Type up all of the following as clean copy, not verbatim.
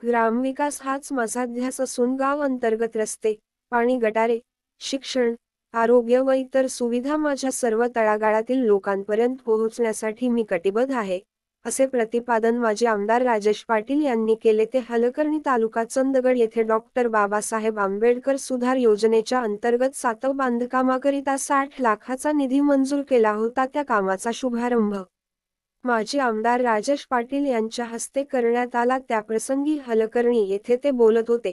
ग्रामविकास हाच माझा ध्यास असून गाव अंतर्गत रस्ते, पाणी, गटारे, शिक्षण, आरोग्य व इतर सुविधा माझ्या सर्व तळागाळातील लोकांपर्यंत पोहोचण्यासाठी मी कटिबद्ध आहे, असे प्रतिपादन माजी आमदार राजेश पाटील यांनी केले. ते हलकर्णी तालुका चंदगड येथे डॉक्टर बाबासाहेब आंबेडकर सुधार योजनेच्या अंतर्गत सातव बांधकामाकरिता 60 लाखाचा निधी मंजूर केला होता, त्या कामाचा शुभारंभ माजी आमदार राजेश पाटील यांच्या हस्ते करण्यात आला. त्याप्रसंगी हलकर्णी येथे ते बोलत होते.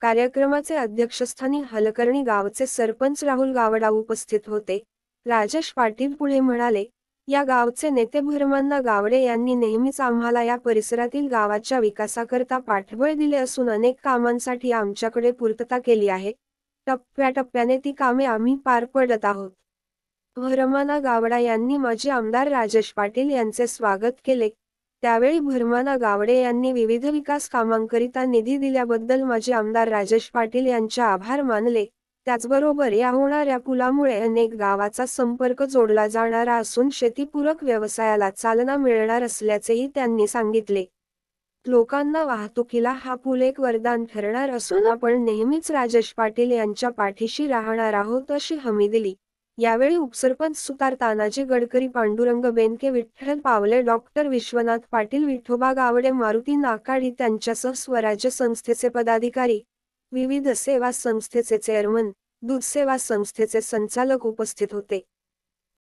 कार्यक्रमाचे अध्यक्षस्थानी हलकर्णी गावचे सरपंच राहुल गावडा उपस्थित होते. राजेश पाटील पुढे म्हणाले, या गावचे नेते भरमण्णा गावडे यांनी नेहमीच आम्हाला या परिसरातील गावाच्या विकासाकरता पाठबळ दिले असून अनेक कामांसाठी आमच्याकडे पूर्तता केली आहे. टप्प्याटप्प्याने ती कामे आम्ही पार पडत आहोत. भरमण्णा गावडा यांनी माजी आमदार राजेश पाटील यांचे स्वागत केले. त्यावेळी भरमण्णा गावडे यांनी विविध विकास कामांकरिता निधी दिल्याबद्दल माजी आमदार राजेश पाटील यांचे आभार मानले. त्याचबरोबर या होणाऱ्या पुलामुळे अनेक गावाचा संपर्क जोडला जाणार असून शेतीपूरक व्यवसायाला चालना मिळणार असल्याचेही त्यांनी सांगितले. लोकांना वाहतुकीला हा पूल एक वरदान ठरणार असून आपण नेहमीच राजेश पाटील यांच्या पाठीशी राहणार आहोत, अशी हमी दिली. यावेळी उपसरपंच सुतार तानाजी गडकरी, पांडुरंग बेनके, विठ्ठल पावले, डॉक्टर विश्वनाथ पाटील, विठोबा गावडे, मारुती नाकाडी त्यांच्यासह स्वराज्य संस्थेचे पदाधिकारी, विविध सेवा संस्थेचे चेअरमन, दूध सेवा संस्थेचे संचालक उपस्थित होते.